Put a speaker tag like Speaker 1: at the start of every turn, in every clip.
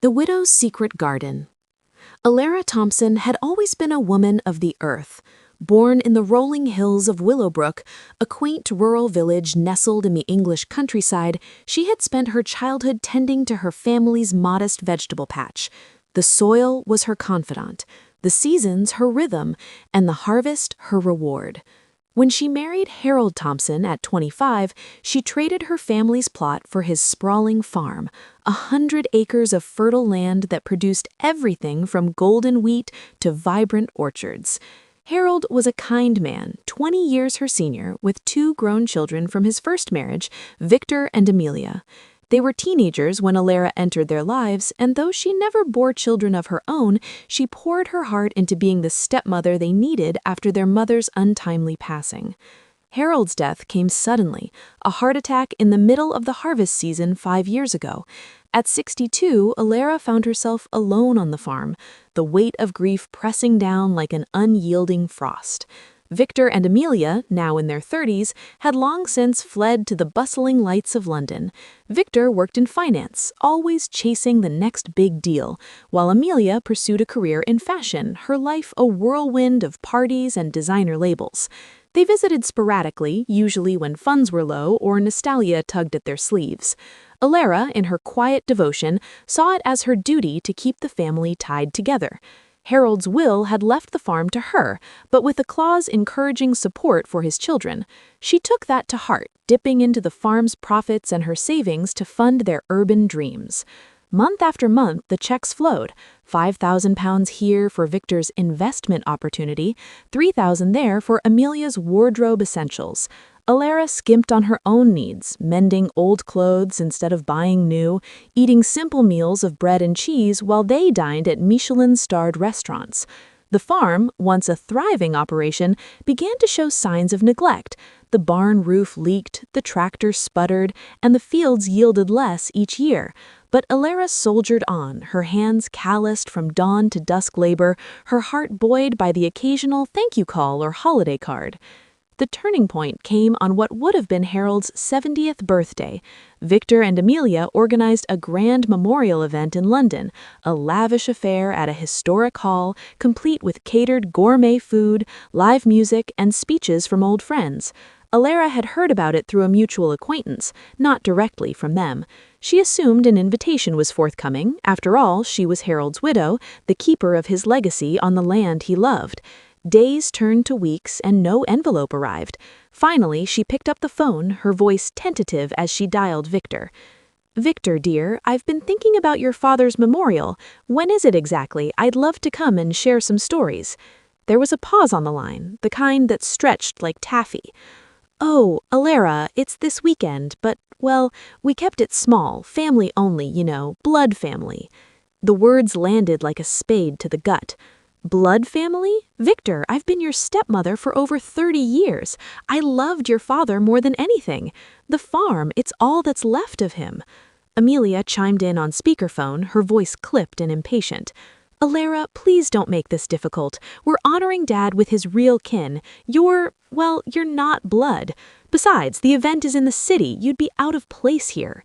Speaker 1: The Widow's Secret Garden. Elara Thompson had always been a woman of the earth. Born in the rolling hills of Willowbrook, a quaint rural village nestled in the English countryside, she had spent her childhood tending to her family's modest vegetable patch. The soil was her confidant, the seasons her rhythm, and the harvest her reward. When she married Harold Thompson at 25, she traded her family's plot for his sprawling farm, 100 acres of fertile land that produced everything from golden wheat to vibrant orchards. Harold was a kind man, 20 years her senior, with 2 grown children from his first marriage, Victor and Amelia. They were teenagers when Elara entered their lives, and though she never bore children of her own, she poured her heart into being the stepmother they needed after their mother's untimely passing. Harold's death came suddenly, a heart attack in the middle of the harvest season 5 years ago. At 62, Elara found herself alone on the farm, the weight of grief pressing down like an unyielding frost. Victor and Amelia, now in their 30s, had long since fled to the bustling lights of London. Victor worked in finance, always chasing the next big deal, while Amelia pursued a career in fashion, her life a whirlwind of parties and designer labels. They visited sporadically, usually when funds were low or nostalgia tugged at their sleeves. Elara, in her quiet devotion, saw it as her duty to keep the family tied together. Harold's will had left the farm to her, but with a clause encouraging support for his children. She took that to heart, dipping into the farm's profits and her savings to fund their urban dreams. Month after month, the checks flowed. £5,000 here for Victor's investment opportunity, £3,000 there for Amelia's wardrobe essentials. Elara skimped on her own needs, mending old clothes instead of buying new, eating simple meals of bread and cheese while they dined at Michelin-starred restaurants. The farm, once a thriving operation, began to show signs of neglect. The barn roof leaked, the tractor sputtered, and the fields yielded less each year. But Elara soldiered on, her hands calloused from dawn to dusk labor, her heart buoyed by the occasional thank you call or holiday card. The turning point came on what would have been Harold's 70th birthday. Victor and Amelia organized a grand memorial event in London, a lavish affair at a historic hall, complete with catered gourmet food, live music, and speeches from old friends. Elara had heard about it through a mutual acquaintance, not directly from them. She assumed an invitation was forthcoming. After all, she was Harold's widow, the keeper of his legacy on the land he loved. Days turned to weeks and no envelope arrived. Finally, she picked up the phone, her voice tentative as she dialed Victor. "Victor, dear, I've been thinking about your father's memorial. When is it exactly? I'd love to come and share some stories." There was a pause on the line, the kind that stretched like taffy. "Oh, Elara, it's this weekend, but, well, we kept it small, family only, blood family." The words landed like a spade to the gut. "Blood family? Victor, I've been your stepmother for over 30 years. I loved your father more than anything. The farm, it's all that's left of him." Amelia chimed in on speakerphone, her voice clipped and impatient. "Elara, please don't make this difficult. We're honoring Dad with his real kin. You're not blood. Besides, the event is in the city. You'd be out of place here."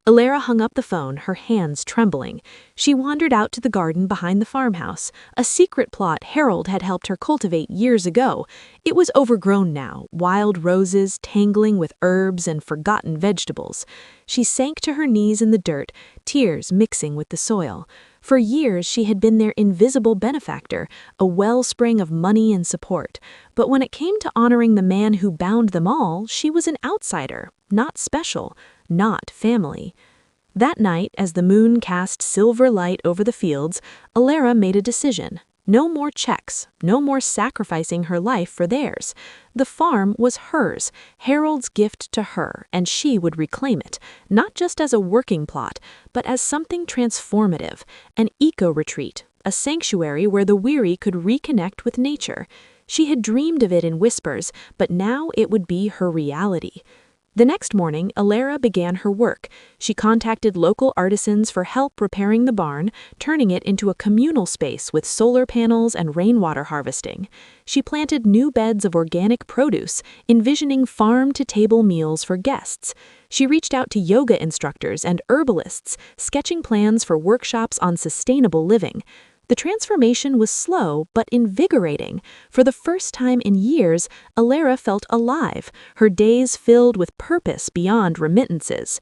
Speaker 1: Elara hung up the phone, her hands trembling. She wandered out to the garden behind the farmhouse, a secret plot Harold had helped her cultivate years ago. It was overgrown now, wild roses tangling with herbs and forgotten vegetables. She sank to her knees in the dirt, tears mixing with the soil. For years, she had been their invisible benefactor, a wellspring of money and support. But when it came to honoring the man who bound them all, she was an outsider, not special, not family. That night, as the moon cast silver light over the fields, Elara made a decision. No more checks, no more sacrificing her life for theirs. The farm was hers, Harold's gift to her, and she would reclaim it, not just as a working plot, but as something transformative, an eco-retreat, a sanctuary where the weary could reconnect with nature. She had dreamed of it in whispers, but now it would be her reality. The next morning, Elara began her work. She contacted local artisans for help repairing the barn, turning it into a communal space with solar panels and rainwater harvesting. She planted new beds of organic produce, envisioning farm-to-table meals for guests. She reached out to yoga instructors and herbalists, sketching plans for workshops on sustainable living. The transformation was slow but invigorating. For the first time in years, Elara felt alive, her days filled with purpose beyond remittances.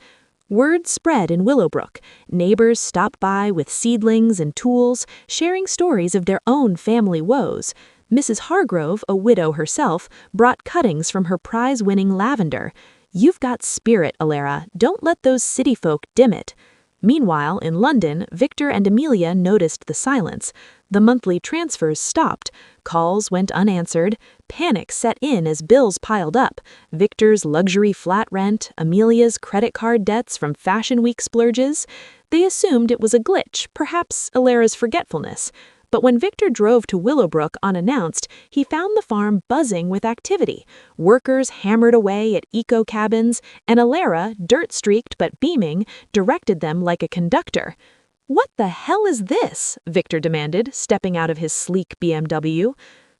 Speaker 1: Word spread in Willowbrook. Neighbors stopped by with seedlings and tools, sharing stories of their own family woes. Mrs. Hargrove, a widow herself, brought cuttings from her prize-winning lavender. "You've got spirit, Elara. Don't let those city folk dim it." Meanwhile, in London, Victor and Amelia noticed the silence. The monthly transfers stopped. Calls went unanswered. Panic set in as bills piled up. Victor's luxury flat rent, Amelia's credit card debts from Fashion Week splurges. They assumed it was a glitch, perhaps Elara's forgetfulness. But when Victor drove to Willowbrook unannounced, he found the farm buzzing with activity. Workers hammered away at eco-cabins, and Elara, dirt-streaked but beaming, directed them like a conductor. "What the hell is this?" Victor demanded, stepping out of his sleek BMW.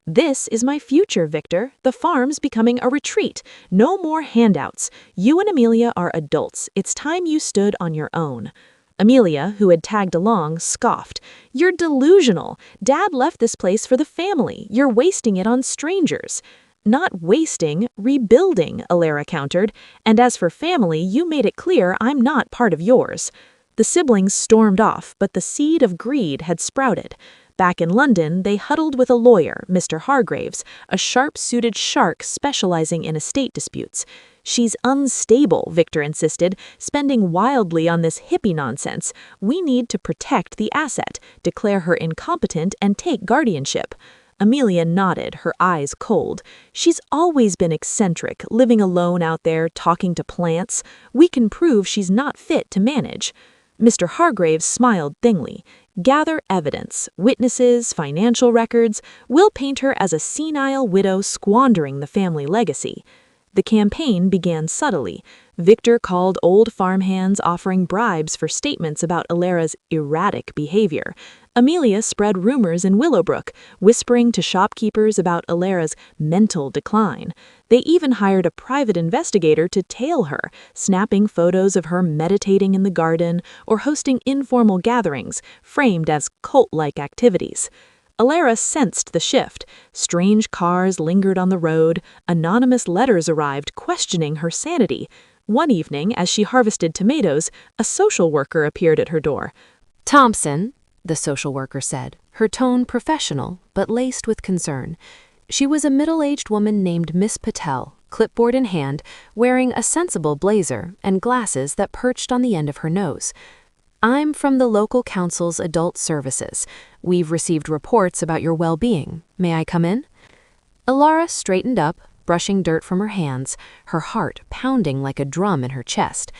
Speaker 1: "This is my future, Victor. The farm's becoming a retreat. No more handouts. You and Amelia are adults. It's time you stood on your own." Amelia, who had tagged along, scoffed. "You're delusional. Dad left this place for the family. You're wasting it on strangers." "Not wasting, rebuilding," Elara countered. "And as for family, you made it clear I'm not part of yours." The siblings stormed off, but the seed of greed had sprouted. Back in London, they huddled with a lawyer, Mr. Hargraves, a sharp-suited shark specializing in estate disputes. "She's unstable," Victor insisted, "spending wildly on this hippie nonsense. We need to protect the asset, declare her incompetent, and take guardianship." Amelia nodded, her eyes cold. "She's always been eccentric, living alone out there, talking to plants. We can prove she's not fit to manage." Mr. Hargraves smiled thinly. "Gather evidence, witnesses, financial records. We'll paint her as a senile widow squandering the family legacy." The campaign began subtly. Victor called old farmhands offering bribes for statements about Elara's erratic behavior. Amelia spread rumors in Willowbrook, whispering to shopkeepers about Elara's mental decline. They even hired a private investigator to tail her, snapping photos of her meditating in the garden or hosting informal gatherings, framed as cult-like activities. Elara sensed the shift. Strange cars lingered on the road. Anonymous letters arrived questioning her sanity. One evening, as she harvested tomatoes, a social worker appeared at her door. "Thompson," the social worker said, her tone professional but laced with concern. She was a middle-aged woman named Miss Patel, clipboard in hand, wearing a sensible blazer and glasses that perched on the end of her nose. "I'm from the local council's adult services. We've received reports about your well-being. May I come in?" Elara straightened up, brushing dirt from her hands, her heart pounding like a drum in her chest.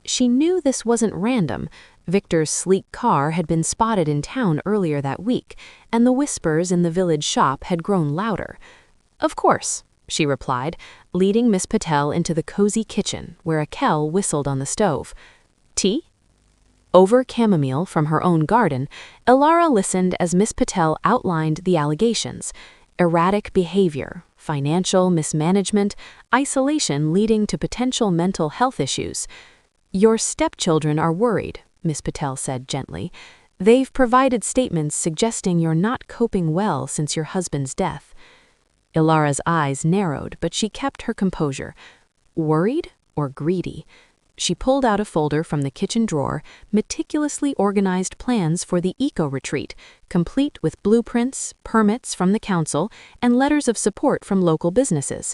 Speaker 1: She knew this wasn't random. Victor's sleek car had been spotted in town earlier that week, and the whispers in the village shop had grown louder. "Of course," she replied, leading Miss Patel into the cozy kitchen, where a kettle whistled on the stove. "Tea?" Over chamomile from her own garden, Elara listened as Miss Patel outlined the allegations. Erratic behavior, financial mismanagement, isolation leading to potential mental health issues. "Your stepchildren are worried," Miss Patel said gently. "They've provided statements suggesting you're not coping well since your husband's death." Elara's eyes narrowed, but she kept her composure. Worried or greedy? She pulled out a folder from the kitchen drawer, meticulously organized plans for the eco-retreat, complete with blueprints, permits from the council, and letters of support from local businesses.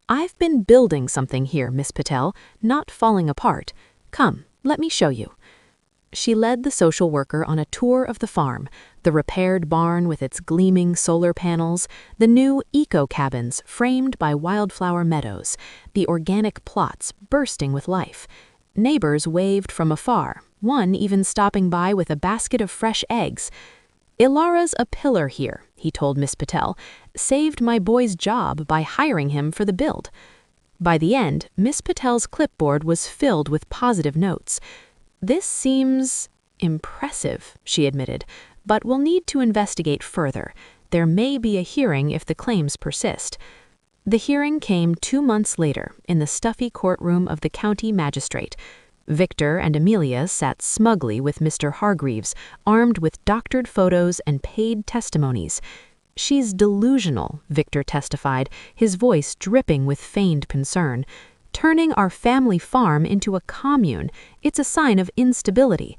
Speaker 1: "I've been building something here, Miss Patel, not falling apart. Come, let me show you." She led the social worker on a tour of the farm, the repaired barn with its gleaming solar panels, the new eco-cabins framed by wildflower meadows, the organic plots bursting with life. Neighbors waved from afar, one even stopping by with a basket of fresh eggs. "Elara's a pillar here," he told Miss Patel. "Saved my boy's job by hiring him for the build." By the end, Miss Patel's clipboard was filled with positive notes. "This seems impressive," she admitted, "but we'll need to investigate further. There may be a hearing if the claims persist." The hearing came 2 months later in the stuffy courtroom of the county magistrate. Victor and Amelia sat smugly with Mr. Hargreaves, armed with doctored photos and paid testimonies. "She's delusional," Victor testified, his voice dripping with feigned concern. "Turning our family farm into a commune. It's a sign of instability."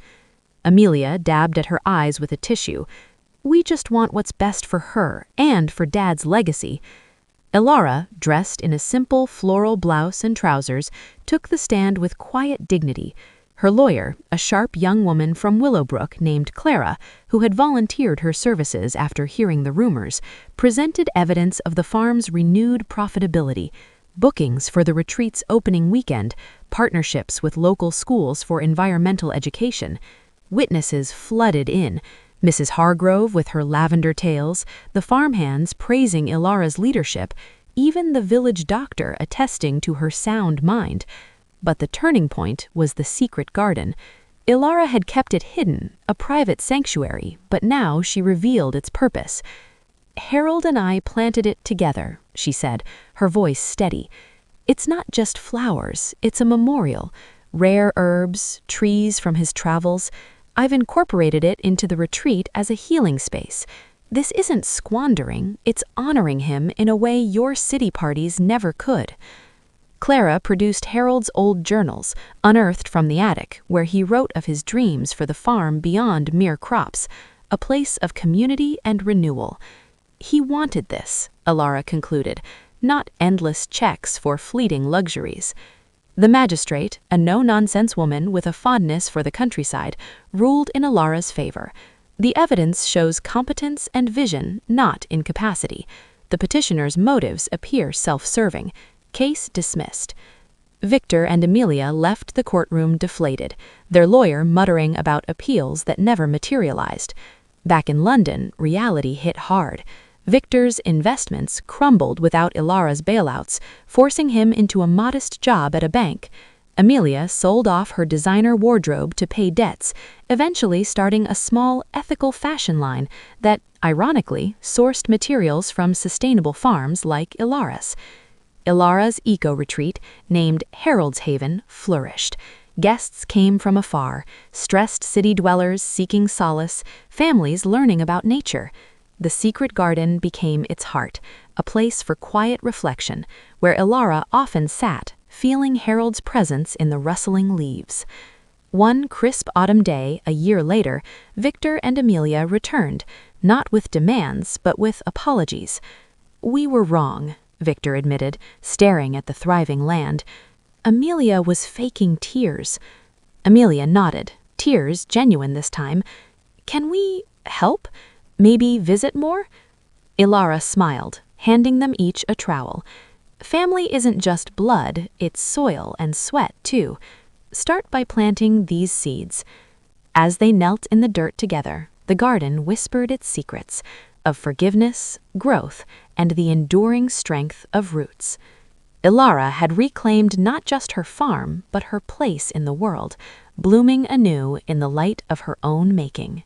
Speaker 1: Amelia dabbed at her eyes with a tissue. "We just want what's best for her and for Dad's legacy." Elara, dressed in a simple floral blouse and trousers, took the stand with quiet dignity. Her lawyer, a sharp young woman from Willowbrook named Clara, who had volunteered her services after hearing the rumors, presented evidence of the farm's renewed profitability: bookings for the retreat's opening weekend, partnerships with local schools for environmental education. Witnesses flooded in: Mrs. Hargrove with her lavender tales, the farmhands praising Elara's leadership, even the village doctor attesting to her sound mind. But the turning point was the secret garden. Elara had kept it hidden, a private sanctuary, but now she revealed its purpose. "Harold and I planted it together," she said, her voice steady. "It's not just flowers, it's a memorial. Rare herbs, trees from his travels. I've incorporated it into the retreat as a healing space. This isn't squandering, it's honoring him in a way your city parties never could." Clara produced Harold's old journals, unearthed from the attic, where he wrote of his dreams for the farm beyond mere crops, a place of community and renewal. He wanted this, Elara concluded, not endless checks for fleeting luxuries. The magistrate, a no-nonsense woman with a fondness for the countryside, ruled in Elara's favor. The evidence shows competence and vision, not incapacity. The petitioner's motives appear self-serving. Case dismissed. Victor and Amelia left the courtroom deflated, their lawyer muttering about appeals that never materialized. Back in London, reality hit hard. Victor's investments crumbled without Elara's bailouts, forcing him into a modest job at a bank. Amelia sold off her designer wardrobe to pay debts, eventually starting a small, ethical fashion line that, ironically, sourced materials from sustainable farms like Elara's. Elara's eco-retreat, named Harold's Haven, flourished. Guests came from afar, stressed city dwellers seeking solace, families learning about nature. The secret garden became its heart, a place for quiet reflection, where Elara often sat, feeling Harold's presence in the rustling leaves. One crisp autumn day, a year later, Victor and Amelia returned, not with demands, but with apologies. "We were wrong," Victor admitted, staring at the thriving land. Amelia was faking tears. Amelia nodded, tears genuine this time. "Can we help? Maybe visit more?" Elara smiled, handing them each a trowel. "Family isn't just blood, it's soil and sweat, too. Start by planting these seeds." As they knelt in the dirt together, the garden whispered its secrets of forgiveness, growth, and the enduring strength of roots. Elara had reclaimed not just her farm, but her place in the world, blooming anew in the light of her own making.